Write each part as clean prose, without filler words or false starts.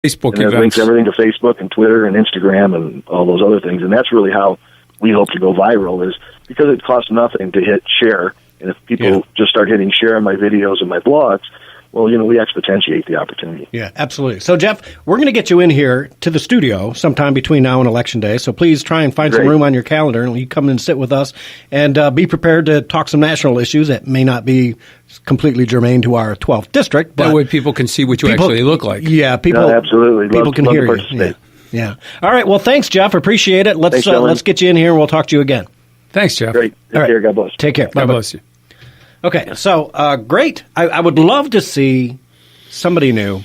Facebook and it links everything to Facebook and Twitter and Instagram and all those other things. And that's really how we hope to go viral, is because it costs nothing to hit share. And if people just start hitting share on my videos and my blogs, well, we exponentiate the opportunity. Yeah, absolutely. So, Jeff, we're going to get you in here to the studio sometime between now and Election Day. So please try and find some room on your calendar, and you come and sit with us and be prepared to talk some national issues that may not be completely germane to our 12th district. But that way people can see what you actually look like. Yeah, absolutely. People can hear you. Yeah. All right. Well, thanks, Jeff. Appreciate it. Let's get you in here, and we'll talk to you again. Thanks, Jeff. Great. Take care. God bless. Take care. God bless you. Okay, so great. I would love to see somebody new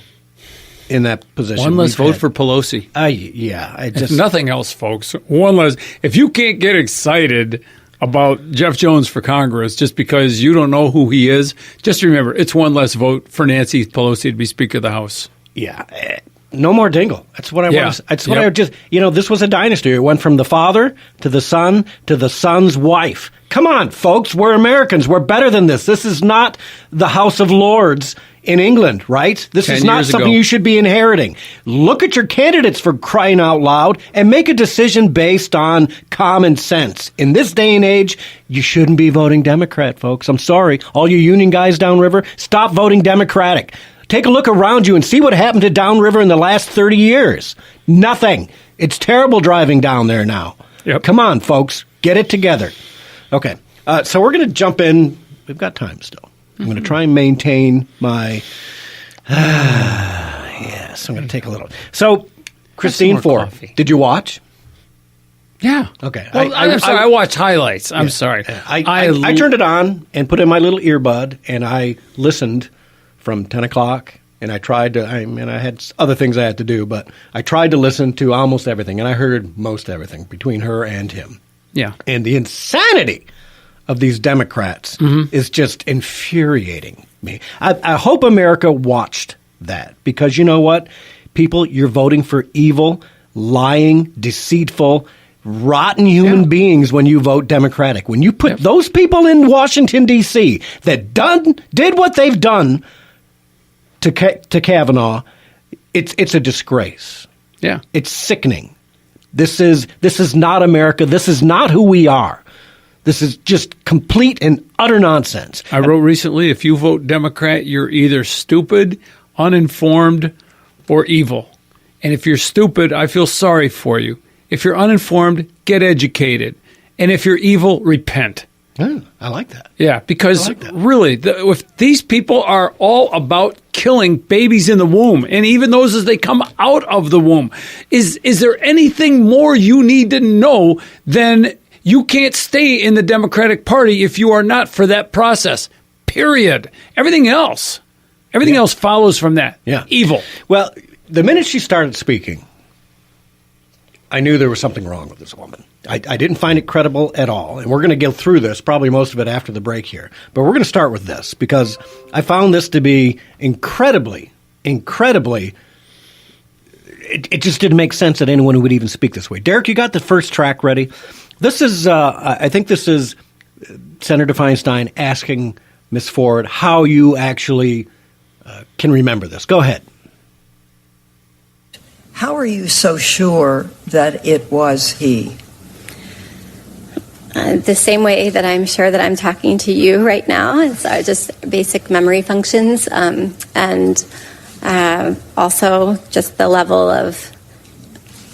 in that position. One less vote for Pelosi. If nothing else, folks. One less. If you can't get excited about Jeff Jones for Congress just because you don't know who he is, just remember, it's one less vote for Nancy Pelosi to be Speaker of the House. Yeah. No more Dingell. That's what I want. That's what I just. This was a dynasty. It went from the father to the son to the son's wife. Come on, folks. We're Americans. We're better than this. This is not the House of Lords in England, right? This is not something you should be inheriting. Look at your candidates, for crying out loud, and make a decision based on common sense. In this day and age, you shouldn't be voting Democrat, folks. I'm sorry. All you union guys downriver, stop voting Democratic. Take a look around you and see what happened to downriver in the last 30 years. Nothing. It's terrible driving down there now. Yep. Come on, folks. Get it together. Okay. So we're going to jump in. We've got time still. I'm going to try and maintain my... yes, I'm going to take a little... So, Christine Ford, did you watch? Yeah. Okay. Well, I'm sorry. I watched highlights. I'm sorry. I turned it on and put in my little earbud, and I listened from 10 o'clock, and I tried to, I had other things I had to do, but I tried to listen to almost everything, and I heard most everything between her and him. Yeah. And the insanity of these Democrats is just infuriating me. I hope America watched that, because you know what? People, you're voting for evil, lying, deceitful, rotten human beings when you vote Democratic. When you put those people in Washington, D.C. that did what they've done to Kavanaugh, it's a disgrace. Yeah. It's sickening. This is not America. This is not who we are. This is just complete and utter nonsense. I wrote recently, if you vote Democrat, you're either stupid, uninformed, or evil. And if you're stupid, I feel sorry for you. If you're uninformed, get educated. And if you're evil, repent. I like that. Yeah, because really, if these people are all about killing babies in the womb, and even those as they come out of the womb, is there anything more you need to know than you can't stay in the Democratic Party if you are not for that process, period. Everything else follows from that. Yeah. Evil. Well, the minute she started speaking, I knew there was something wrong with this woman. I didn't find it credible at all. And we're going to go through this, probably most of it after the break here. But we're going to start with this, because I found this to be incredibly, it just didn't make sense that anyone would even speak this way. Derek, you got the first track ready. This is, I think this is Senator Feinstein asking Ms. Ford how you actually can remember this. Go ahead. How are you so sure that it was he? The same way that I'm sure that I'm talking to you right now. It's just basic memory functions, and also just the level of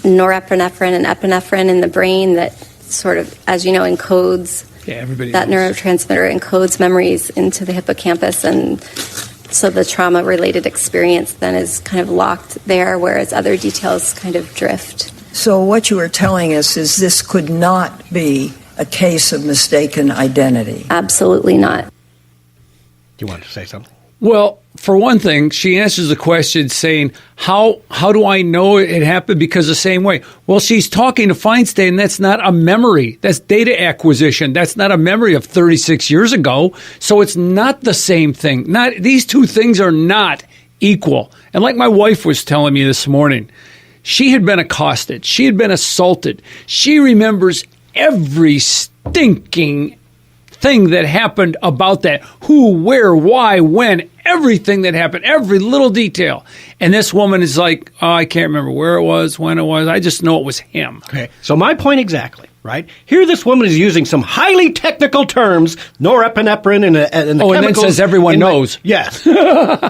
norepinephrine and epinephrine in the brain that sort of, as you know, encodes that neurotransmitter, encodes memories into the hippocampus, and so the trauma-related experience then is kind of locked there, whereas other details kind of drift. So what you are telling us is this could not be a case of mistaken identity? Absolutely not. You wanted to say something? Well, for one thing, she answers the question saying, how do I know it happened? Because the same way. Well, she's talking to Feinstein. That's not a memory. That's data acquisition. That's not a memory of 36 years ago. So it's not the same thing. These two things are not equal. And like my wife was telling me this morning, she had been accosted. She had been assaulted. She remembers every stinking thing that happened about that. Who, where, why, when, everything that happened, every little detail. And this woman is like, oh, I can't remember where it was, when it was. I just know it was him. Okay, so my point exactly, right? Here this woman is using some highly technical terms, norepinephrine and the chemicals. And then says everyone knows. Yes.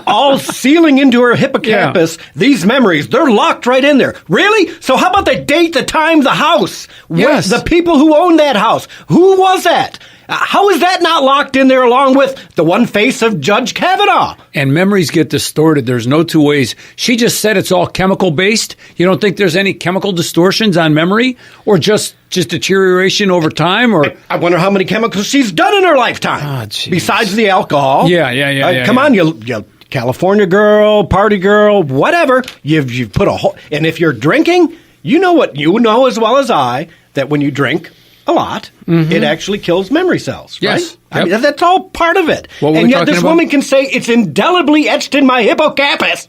All sealing into her hippocampus, these memories, they're locked right in there. Really? So how about the date, the time, the house? Yes. The people who owned that house. Who was that? How is that not locked in there along with the one face of Judge Kavanaugh? And memories get distorted. There's no two ways. She just said it's all chemical based. You don't think there's any chemical distortions on memory or just deterioration over time? Or I wonder how many chemicals she's done in her lifetime besides the alcohol. Yeah. Come on, you California girl, party girl, whatever. You've put a whole. And if you're drinking, you know what you know as well as I that when you drink a lot, it actually kills memory cells, right? Yes. I mean, that's all part of it. And yet this woman can say it's indelibly etched in my hippocampus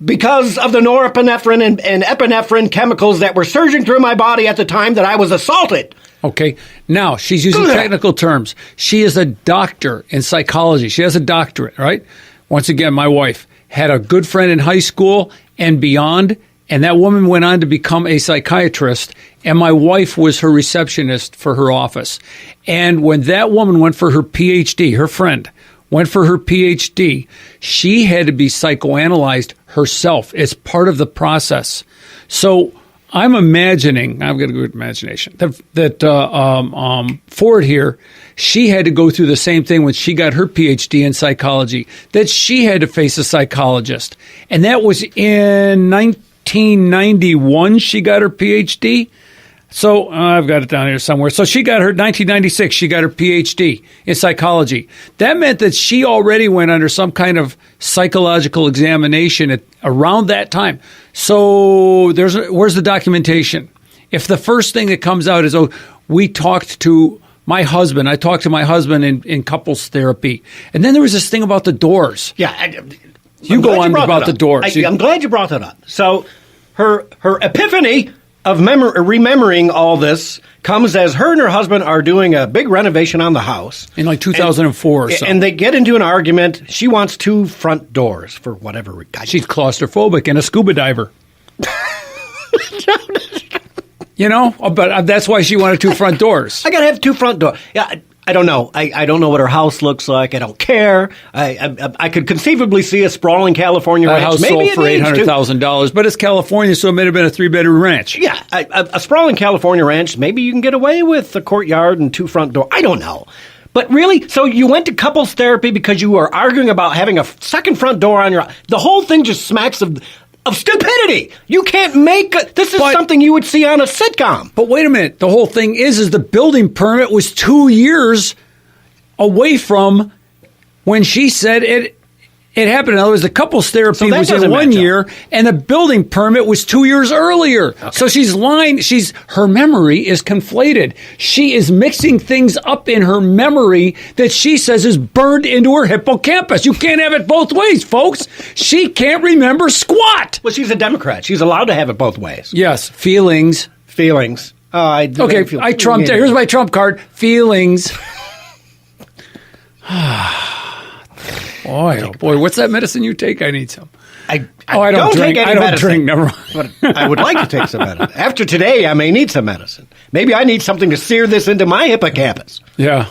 because of the norepinephrine and epinephrine chemicals that were surging through my body at the time that I was assaulted. Okay. Now, she's using technical terms. She is a doctor in psychology. She has a doctorate, right? Once again, my wife had a good friend in high school and beyond, and that woman went on to become a psychiatrist, and my wife was her receptionist for her office. And when that woman went for her PhD, her friend went for her PhD, she had to be psychoanalyzed herself. It's part of the process. So I'm imagining, I've got a good imagination, that Ford here, she had to go through the same thing when she got her PhD in psychology, that she had to face a psychologist. And that was in 1991 she got her PhD. So I've got it down here somewhere. So she got her 1996. She got her PhD in psychology. That meant that she already went under some kind of psychological examination around that time. So where's the documentation? If the first thing that comes out is, oh, we talked to my husband. I talked to my husband in couples therapy, and then there was this thing about the doors. Yeah, you go on about the doors. I'm glad you brought that up. So her epiphany of remembering all this comes as her and her husband are doing a big renovation on the house. In like 2004 or something. And they get into an argument. She wants 2 front doors for whatever reason. She's claustrophobic and a scuba diver. You know, but that's why she wanted 2 front doors. I got to have 2 front doors. Yeah, I don't know. I don't know what her house looks like. I don't care. I could conceivably see a sprawling California ranch. House Maybe sold for $800,000, but it's California, so it might have been a 3-bedroom ranch. Yeah, a sprawling California ranch. Maybe you can get away with a courtyard and 2 front doors. I don't know. But really, so you went to couples therapy because you were arguing about having a second front door on your. The whole thing just smacks of stupidity. You can't make this is something you would see on a sitcom. But wait a minute. The whole thing is the building permit was 2 years away from when she said it happened. In other words, the couples therapy was in 1 year, and the building permit was 2 years earlier. Okay. So she's lying. Her memory is conflated. She is mixing things up in her memory that she says is burned into her hippocampus. You can't have it both ways, folks. She can't remember squat. Well, she's a Democrat. She's allowed to have it both ways. Yes, feelings. I trumped. Here's my trump card. Feelings. Boy, what's that medicine you take? I need some. I don't drink any medicine. I don't drink, never mind. But I would like to take some medicine. After today, I may need some medicine. Maybe I need something to sear this into my hippocampus. Yeah.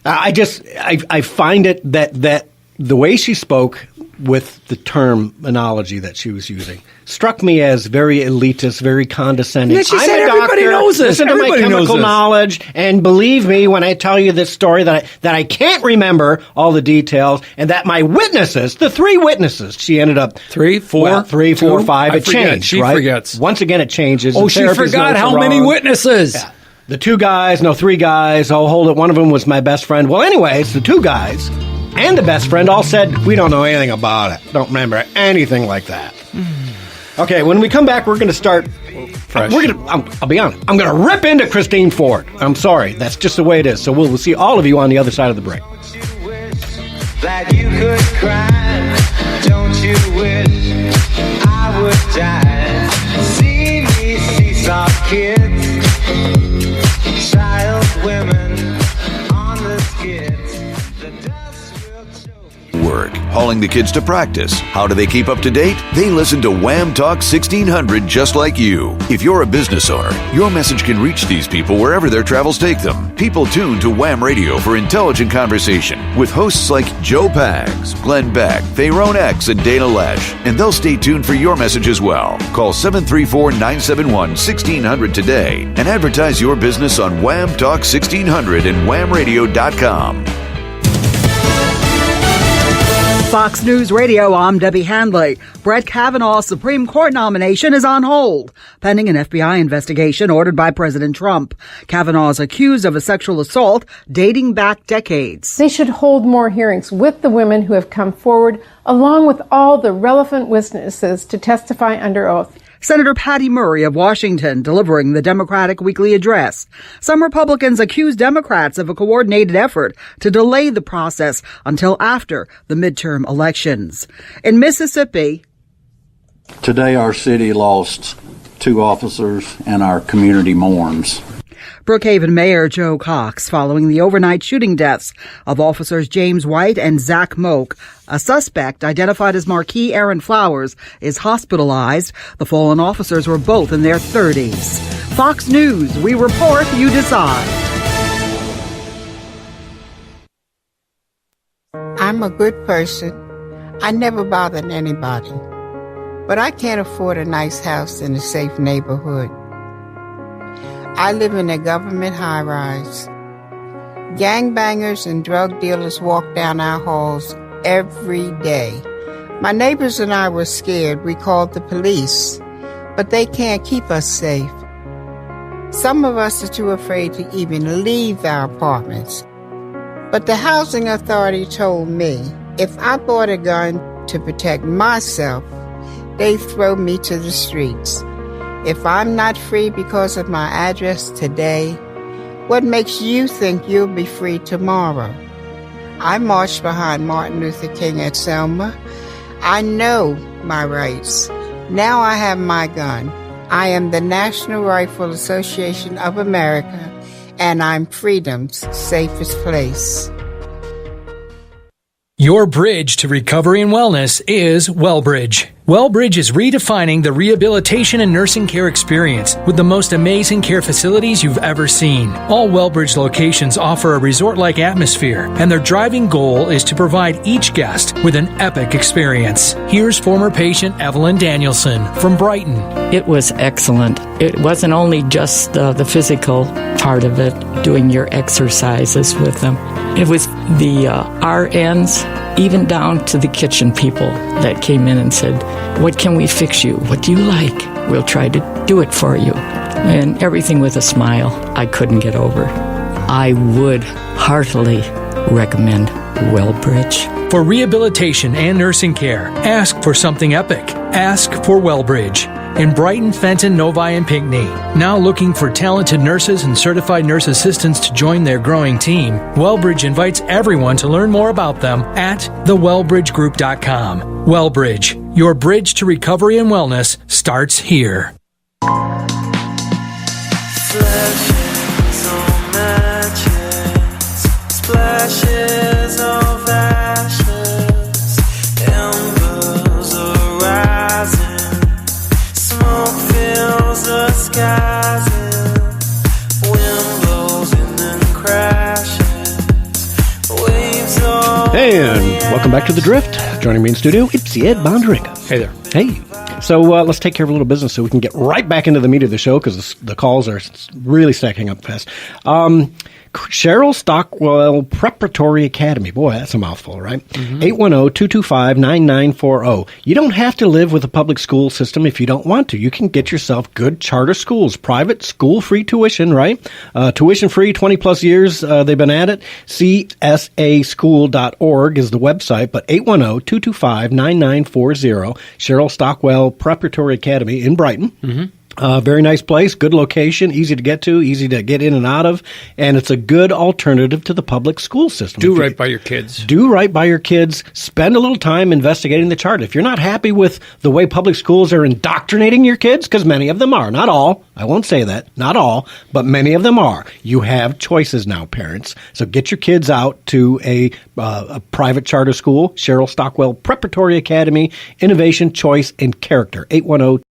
I find it that the way she spoke with the terminology that she was using struck me as very elitist, very condescending. Yeah, she said everybody knows this. Listen to my chemical knowledge, and believe me when I tell you this story that I can't remember all the details, and that my witnesses, the 3 witnesses, she ended up 3, 4, 5. It changed. She forgets. Once again, it changes. Oh, she forgot how many witnesses. Yeah. The 2 guys, 3 guys. Oh, hold it. One of them was my best friend. Well, anyways, the 2 guys and the best friend all said, we don't know anything about it. Don't remember anything like that. Okay, when we come back, we're going to start. Fresh. I'll be honest. I'm going to rip into Christine Ford. I'm sorry. That's just the way it is. So we'll see all of you on the other side of the break. That you could cry. Don't you wish I would die? See me, see some kids, child women. calling the kids to practice. How do they keep up to date? They listen to Wham Talk 1600 just like you. If you're a business owner, your message can reach these people wherever their travels take them. People tune to Wham Radio for intelligent conversation with hosts like Joe Pags, Glenn Beck, Tyrone X, and Dana Lesh. And they'll stay tuned for your message as well. Call 734-971-1600 today and advertise your business on Wham Talk 1600 and whamradio.com. Fox News Radio, I'm Debbie Handley. Brett Kavanaugh's Supreme Court nomination is on hold, pending an FBI investigation ordered by President Trump. Kavanaugh is accused of a sexual assault dating back decades. They should hold more hearings with the women who have come forward, along with all the relevant witnesses to testify under oath. Senator Patty Murray of Washington delivering the Democratic weekly address. Some Republicans accuse Democrats of a coordinated effort to delay the process until after the midterm elections. In Mississippi, today our city lost 2 officers and our community mourns. Brookhaven Mayor Joe Cox following the overnight shooting deaths of officers James White and Zach Moak. A suspect identified as Marquis Aaron Flowers is hospitalized. The fallen officers were both in their 30s. Fox News, we report, you decide. I'm a good person. I never bothered anybody. But I can't afford a nice house in a safe neighborhood. I live in a government high-rise. Gangbangers and drug dealers walk down our halls every day. My neighbors and I were scared. We called the police, but they can't keep us safe. Some of us are too afraid to even leave our apartments. But the housing authority told me if I bought a gun to protect myself, they'd throw me to the streets. If I'm not free because of my address today, what makes you think you'll be free tomorrow? I marched behind Martin Luther King at Selma. I know my rights. Now I have my gun. I am the National Rifle Association of America, and I'm freedom's safest place. Your bridge to recovery and wellness is WellBridge. WellBridge is redefining the rehabilitation and nursing care experience with the most amazing care facilities you've ever seen. All WellBridge locations offer a resort-like atmosphere, and their driving goal is to provide each guest with an epic experience. Here's former patient Evelyn Danielson from Brighton. It was excellent. It wasn't only just the physical part of it, doing your exercises with them. It was the RNs, even down to the kitchen people that came in and said, "What can we fix you? What do you like? We'll try to do it for you." And everything with a smile. I couldn't get over. I would heartily recommend WellBridge. For rehabilitation and nursing care, ask for something epic. Ask for WellBridge. In Brighton, Fenton, Novi, and Pinckney. Now looking for talented nurses and certified nurse assistants to join their growing team, WellBridge invites everyone to learn more about them at thewellbridgegroup.com. WellBridge, your bridge to recovery and wellness starts here. Flashes on matches, splashes of ashes, embers are rising, smoke fills the skies, wind blows and then crashes, waves of... And welcome back to The Drift. Joining me in studio, it's Ed Bonderenka. Hey there. Hey. So let's take care of a little business so we can get right back into the meat of the show because the calls are really stacking up fast. Cheryl Stockwell Preparatory Academy. Boy, that's a mouthful, right? 810-225-9940. You don't have to live with a public school system if you don't want to. You can get yourself good charter schools, private, school-free tuition, right? Tuition-free, 20-plus years they've been at it. csaschool.org is the website, but 810-225-9940. Cheryl Stockwell Preparatory Academy in Brighton. Very nice place, good location, easy to get to, easy to get in and out of, and it's a good alternative to the public school system. Do right by your kids. Do right by your kids. Spend a little time investigating the chart. If you're not happy with the way public schools are indoctrinating your kids, because many of them are, not all, I won't say that, not all, but many of them are. You have choices now, parents. So get your kids out to a private charter school, Cheryl Stockwell Preparatory Academy, Innovation, Choice, and Character, 810